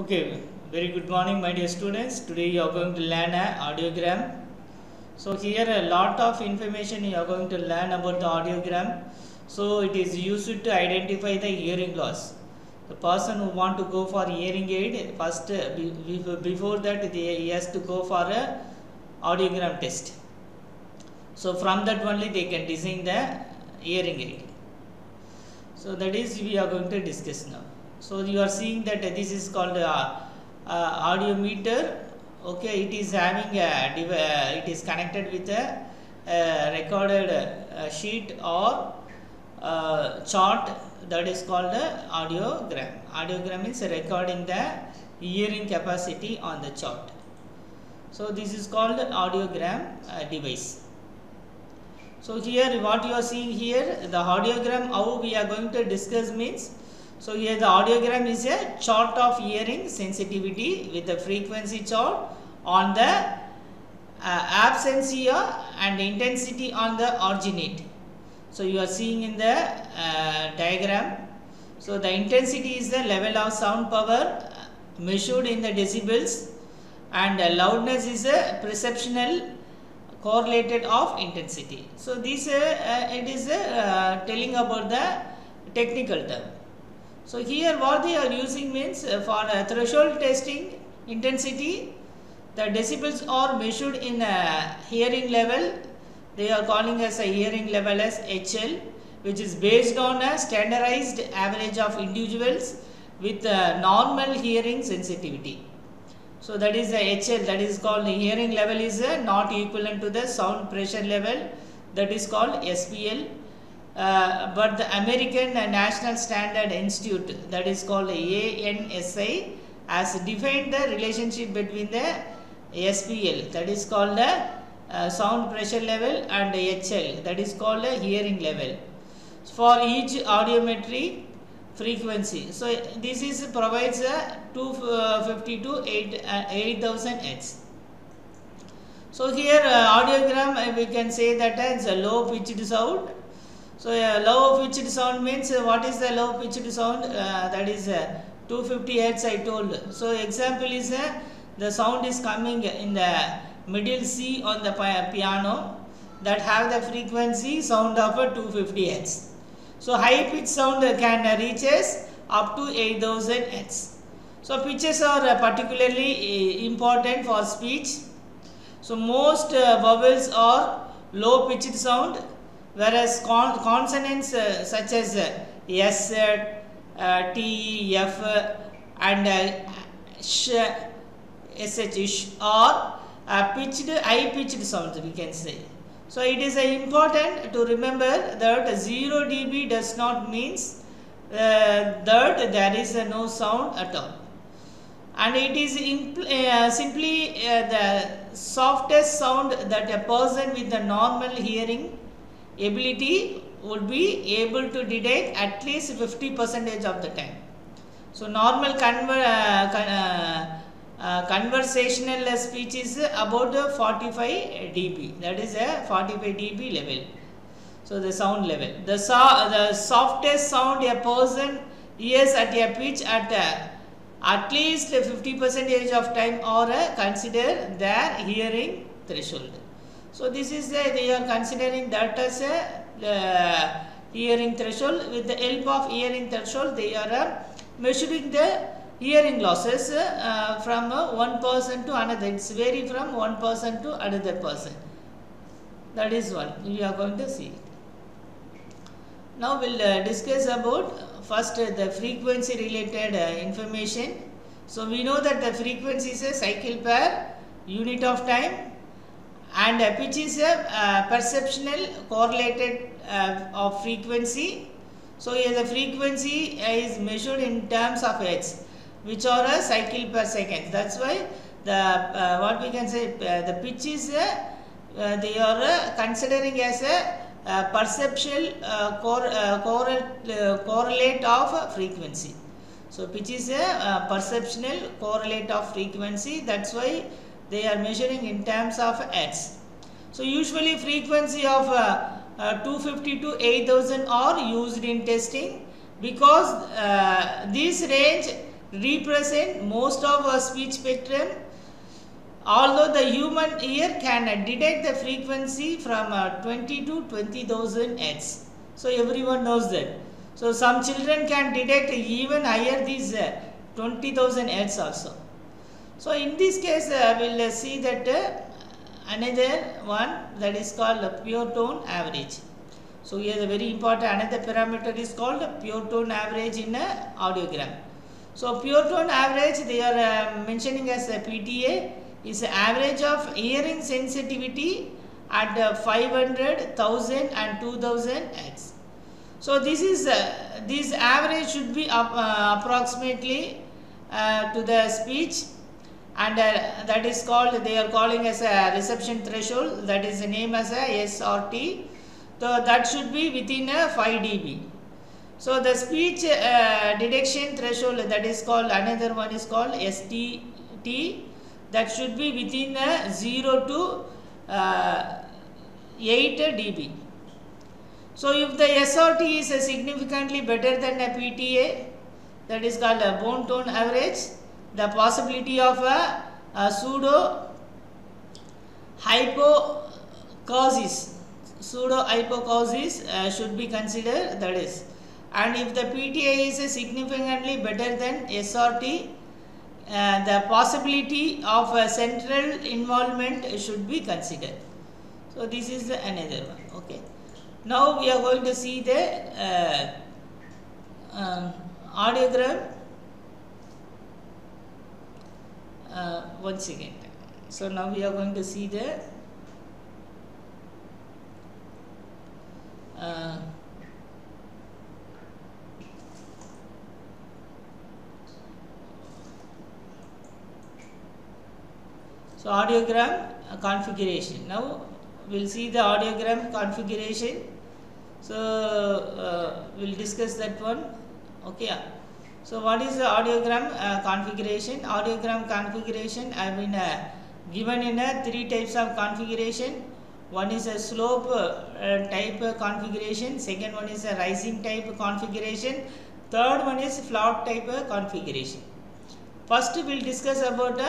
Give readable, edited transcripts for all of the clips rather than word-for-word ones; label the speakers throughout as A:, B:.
A: Okay, very good morning, my dear students. Today you are going to learn an audiogram. So here a lot of information you are going to learn about the audiogram. So it is used to identify the hearing loss. The person who want to go for hearing aid, first before that he has to go for a audiogram test. So from that only they can design the hearing aid. So that is we are going to discuss now. So you are seeing that this is called audiometer. Okay, it is having it is connected with a recorded sheet or chart that is called audiogram. Audiogram is recording the hearing capacity on the chart. So this is called audiogram device. So here what you are seeing here, the audiogram, how we are going to discuss means, so here the audiogram is a chart of hearing sensitivity with a frequency chart on the absentia and intensity on the originate. So you are seeing in the diagram. So the intensity is the level of sound power measured in the decibels, and loudness is a perceptual correlated of intensity. So this it is telling about the technical term. So here what they are using means for threshold testing intensity, the decibels are measured in hearing level. They are calling as a hearing level as HL, which is based on a standardized average of individuals with normal hearing sensitivity. So that is the HL, that is called the hearing level is not equivalent to the sound pressure level, that is called SPL. But the American National Standard Institute, that is called ANSI, has defined the relationship between the SPL, that is called the sound pressure level, and HL, that is called the hearing level for each audiometry frequency. So this is provides 250 to 8000 Hz. So here audiogram we can say that it's a low pitched sound. So low pitched sound means what is the low pitched sound? That is 250 Hz I told. So example is the sound is coming in the middle C on the piano that have the frequency sound of 250 Hz. So high pitch sound can reaches up to 8000 Hz. So pitches are particularly important for speech. So most vowels are low pitched sound, whereas consonants such as S, T, F and sh, sh are pitched, high pitched sounds we can say. So it is important to remember that 0 dB does not means that there is no sound at all, and it is simply the softest sound that a person with the normal hearing ability would be able to detect at least 50% of the time. So normal conversational speech is about 45 dB, that is a 45 dB level. So the sound level, the softest sound a person hears at a pitch at least 50% of time or consider their hearing threshold. So this is they are considering that as a hearing threshold. With the help of hearing threshold they are measuring the hearing losses from one person to another. It's vary from one person to another person. That is one we are going to see. Now we'll discuss about first the frequency related information. So we know that the frequency is a cycle per unit of time, and pitch is a perceptual correlated of frequency. So here the frequency is measured in terms of Hz, which are a cycle per second. That's why the what we can say the pitch is they are considering as a perceptual correlate of frequency. So pitch is a perceptual correlate of frequency. That's why they are measuring in terms of Hz. So usually frequency of 250 to 8000 are used in testing, because this range represent most of our speech spectrum, although the human ear can detect the frequency from 20 to 20,000 Hz. So everyone knows that. So some children can detect even higher these 20,000 Hz also. So in this case we'll see that another one, that is called pure tone average. So here the very important another parameter is called pure tone average in audiogram. So pure tone average they are mentioning as a PTA is average of hearing sensitivity at 500, 1000 and 2000 Hz. So this is this average should be approximately to the speech, and that is called, they are calling as a reception threshold, that is named as a SRT. So that should be within 5 dB. So the speech detection threshold, that is called, another one is called STT, that should be within 0 to 8 dB. So if the SRT is significantly better than a PTA, that is called a bone tone average, the possibility of a pseudo hypoacusis should be considered, that is. And if the PTA is significantly better than SRT, the possibility of central involvement should be considered. So this is another one. Okay. Now we are going to see the audiogram once again. So now we are going to see the so audiogram configuration. Now we will see the audiogram configuration. So we will discuss that one. Okay. So what is the audiogram configuration? Audiogram configuration I have been given in 3 types of configuration. One is a slope type configuration, second one is a rising type configuration, third one is flat type configuration. First we will discuss about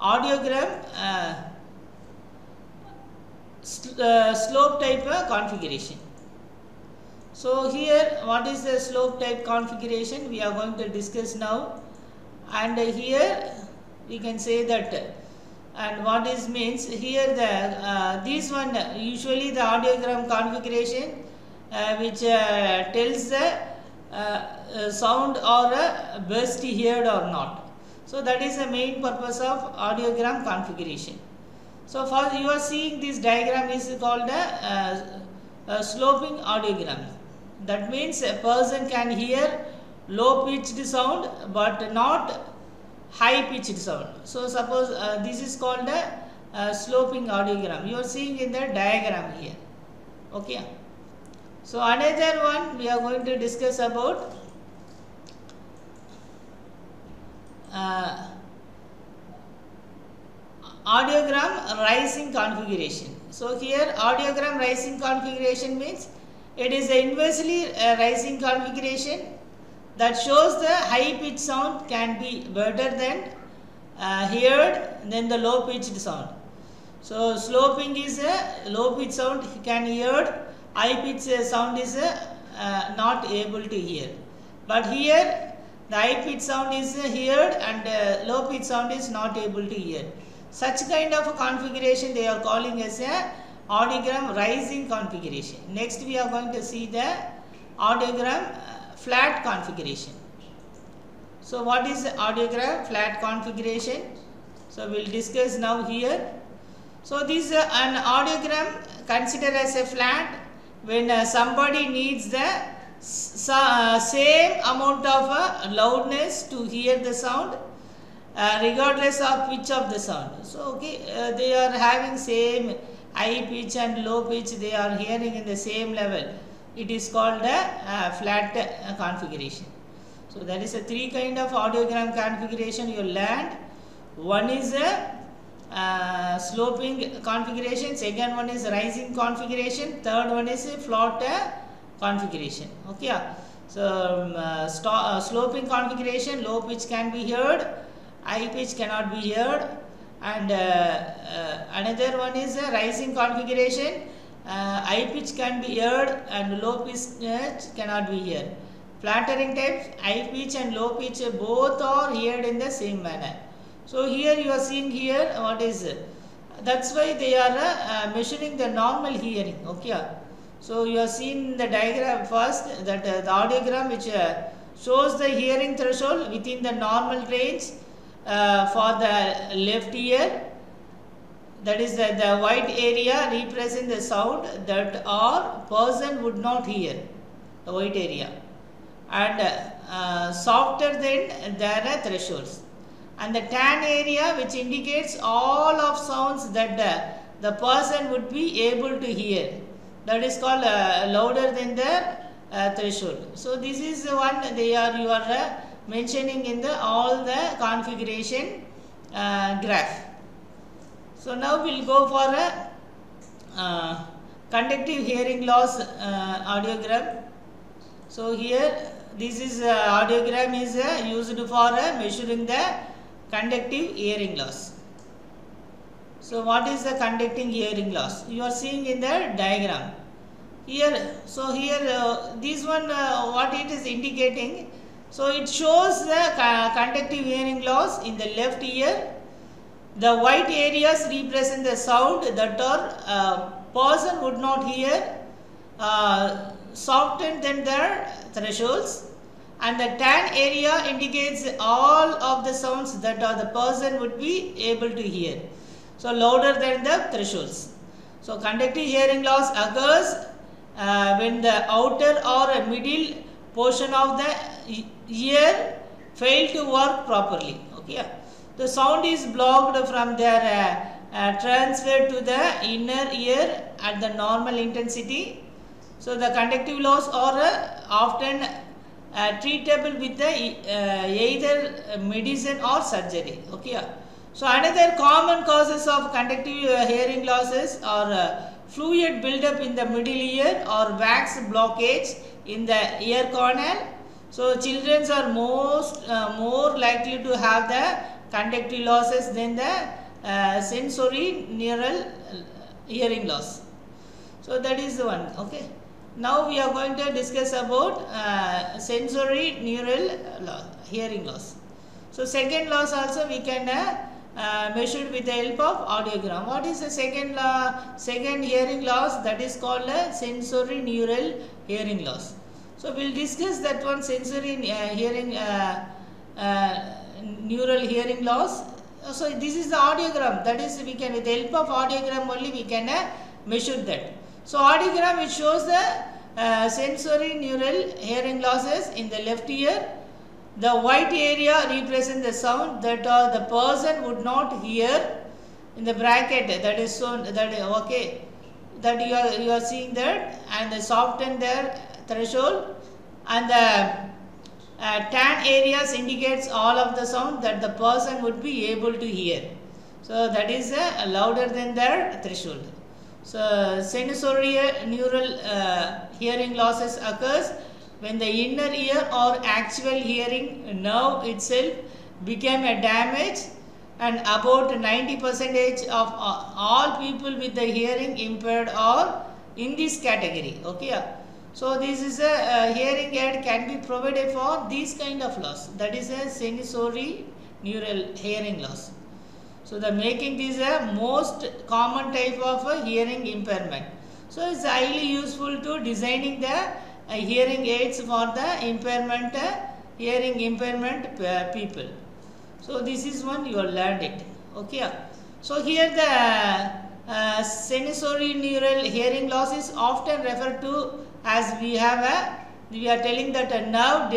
A: audiogram slope type configuration. So here what is the slope type configuration we are going to discuss now, and here we can say that, and what is means here the this one usually the audiogram configuration which tells the sound or burst heard or not. So that is the main purpose of audiogram configuration. So first you are seeing this diagram is called a sloping audiogram. That means a person can hear low pitched sound but not high pitched sound. So suppose this is called a sloping audiogram. You are seeing in the diagram here. Okay. So another one we are going to discuss about audiogram rising configuration. So here audiogram rising configuration means it is an inversely rising configuration that shows the high pitch sound can be better than heard than the low pitched sound. So sloping is a low pitch sound can heard, high pitch sound is not able to hear. But here the high pitch sound is heard and low pitch sound is not able to hear. Such kind of a configuration they are calling as a audiogram rising configuration. Next we are going to see the audiogram flat configuration. So what is audiogram flat configuration? So we will discuss now here. So this an audiogram considered as a flat when somebody needs the same amount of loudness to hear the sound regardless of pitch of the sound. So okay, they are having same high pitch and low pitch, they are hearing in the same level. It is called a flat configuration. So that is a 3 kind of audiogram configuration you learned. One is a sloping configuration, second one is rising configuration, third one is a flat configuration. Okay. So sloping configuration, low pitch can be heard, high pitch cannot be heard, and another one is a rising configuration. High pitch can be heard and low pitch cannot be heard. Flattering types, high pitch and low pitch both are heard in the same manner. So here you are seeing here what is that's why they are measuring the normal hearing. Okay. So you are seeing the diagram first, that the audiogram which shows the hearing threshold within the normal range for the left ear. That is the white area represents the sound that our person would not hear, the white area, and softer than there are thresholds. And the tan area which indicates all of sounds that the person would be able to hear, that is called louder than the threshold. So this is the one you are mentioning in the all the configuration graph. So now we will go for a conductive hearing loss audiogram. So here this is audiogram is used for measuring the conductive hearing loss. So what is the conducting hearing loss? You are seeing in the diagram here. So here this one what it is indicating. So it shows the conductive hearing loss in the left ear. The white areas represent the sound that our person would not hear, softer than their thresholds, and the tan area indicates all of the sounds that the person would be able to hear, so louder than the thresholds. So conductive hearing loss occurs when the outer or middle portion of the ear fail to work properly. Okay, the sound is blocked from their transfer to the inner ear at the normal intensity. So the conductive loss are often treatable with the either medicine or surgery. Okay. So another common causes of conductive hearing losses are fluid buildup in the middle ear or wax blockage in the ear canal. So children are more likely to have the conductive losses than the sensory neural hearing loss. So that is the one. Okay. Now we are going to discuss about sensory neural hearing loss. So second loss also we can measure with the help of audiogram. What is the second hearing loss? That is called sensory neural hearing loss. So we will discuss that one, sensory hearing neural hearing loss. So this is the audiogram. That is, we can with the help of audiogram only we can measure that. So audiogram which shows the sensory neural hearing losses in the left ear. The white area represents the sound that the person would not hear in the bracket. That is shown. That okay. That you are seeing that, and the soften their threshold, and the tan areas indicates all of the sound that the person would be able to hear. So that is louder than their threshold. So sensory neural hearing losses occurs when the inner ear or actual hearing nerve itself became a damage, and about 90% of all people with the hearing impaired are in this category. Okay. So this is a hearing aid can be provided for this kind of loss. That is a sensory neural hearing loss. So the making this a most common type of a hearing impairment. So it's highly useful to designing the hearing aids for the impairment hearing impairment people. So this is one you have learned it. Okay. So here the sensory neural hearing loss is often referred to as we are telling that a nerve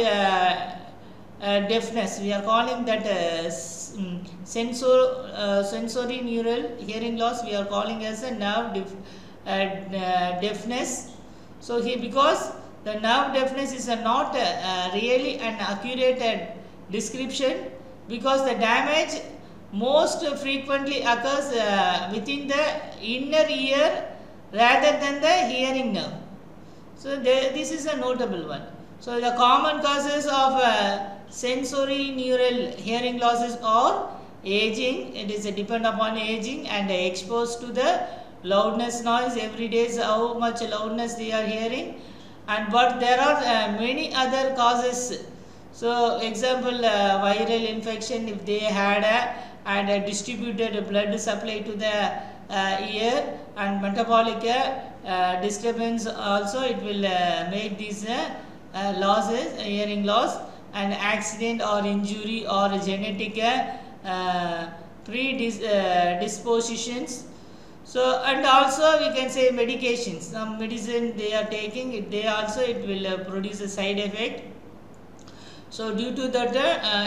A: deafness. We are calling that sensory neural hearing loss. We are calling as a nerve deafness. So here, because the nerve deafness is not really an accurate description, because the damage most frequently occurs within the inner ear rather than the hearing nerve. So this is a notable one. So the common causes of sensory neural hearing losses are aging. It is depend upon aging and exposed to the loudness noise every day, is how much loudness they are hearing. And but there are many other causes. So example, viral infection, if they had a distributed blood supply to the ear, and metabolic disturbance also, it will make these losses, hearing loss, and accident or injury or genetic predispositions. So and also we can say medications, some medicine they are taking, it will produce a side effect. So due to that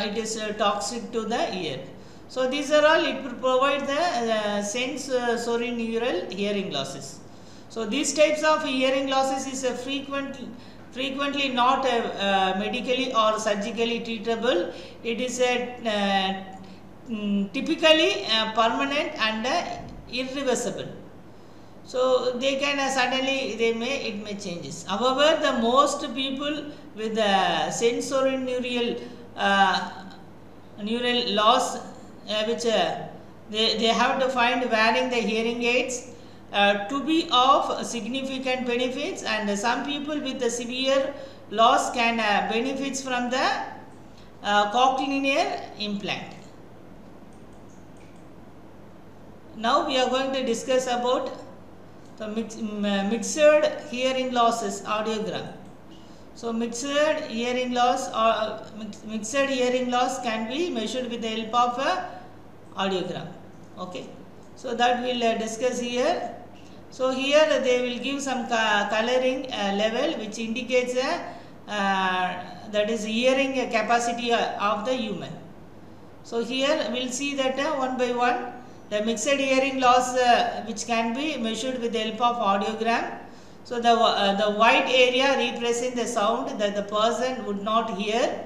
A: it is toxic to the ear. So these are all, it will provide the sensory neural hearing losses. So these types of hearing losses is frequently not medically or surgically treatable. It is typically permanent and irreversible. So they can suddenly it may changes. However, the most people with sensory neural loss, which they have to find wearing the hearing aids to be of significant benefits, and some people with the severe loss can benefits from the cochlear implant. Now we are going to discuss about the mixed hearing losses audiogram. So mixed hearing loss can be measured with the help of audiogram. Okay, so that we'll discuss here. So here they will give some coloring level which indicates that is hearing capacity of the human. So here we'll see that one by one, the mixed hearing loss which can be measured with the help of audiogram. So the white area represents the sound that the person would not hear,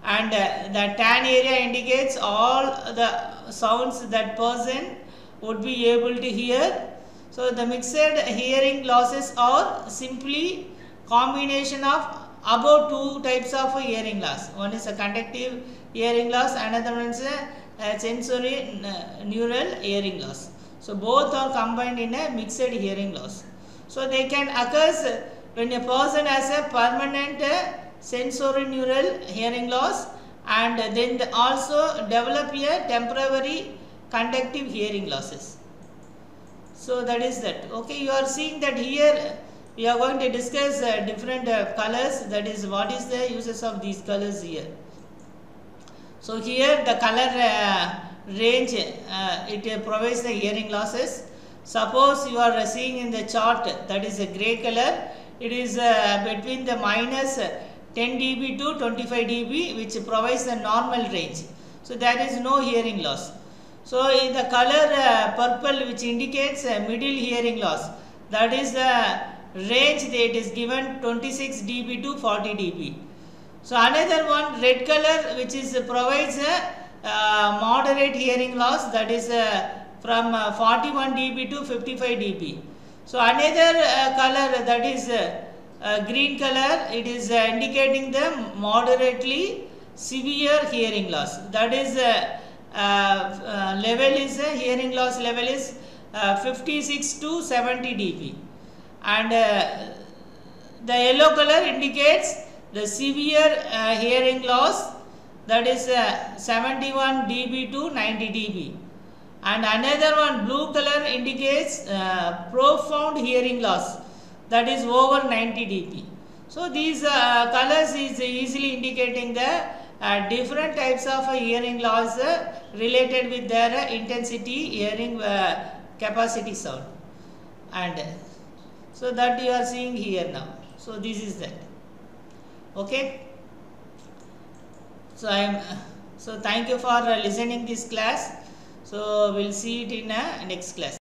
A: and the tan area indicates all the sounds that person would be able to hear. So the mixed hearing losses are simply combination of above two types of hearing loss. One is a conductive hearing loss, another one is a sensory neural hearing loss. So both are combined in a mixed hearing loss. So they can occur when a person has a permanent sensory neural hearing loss, and then they also develop a temporary conductive hearing losses. So that is that. Okay, you are seeing that here we are going to discuss different colors, that is what is the uses of these colors here. So here the color range, it provides the hearing losses. Suppose you are seeing in the chart, that is a grey color, it is between the minus 10 dB to 25 dB, which provides the normal range. So there is no hearing loss. So in the color purple, which indicates middle hearing loss, that is the range that is given 26 dB to 40 dB. So another one, red color, which is provides a moderate hearing loss, that is from 41 dB to 55 dB. So another color, that is green color, it is indicating the moderately severe hearing loss, that is level is hearing loss level is 56 to 70 dB, and the yellow color indicates the severe hearing loss, that is 71 dB to 90 dB, and another one, blue color, indicates profound hearing loss, that is over 90 dB. So these colors is easily indicating the different types of hearing loss related with their intensity, hearing capacity sound, and so that you are seeing here now. So this is that. Okay. So thank you for listening this class. So we'll see it in next class.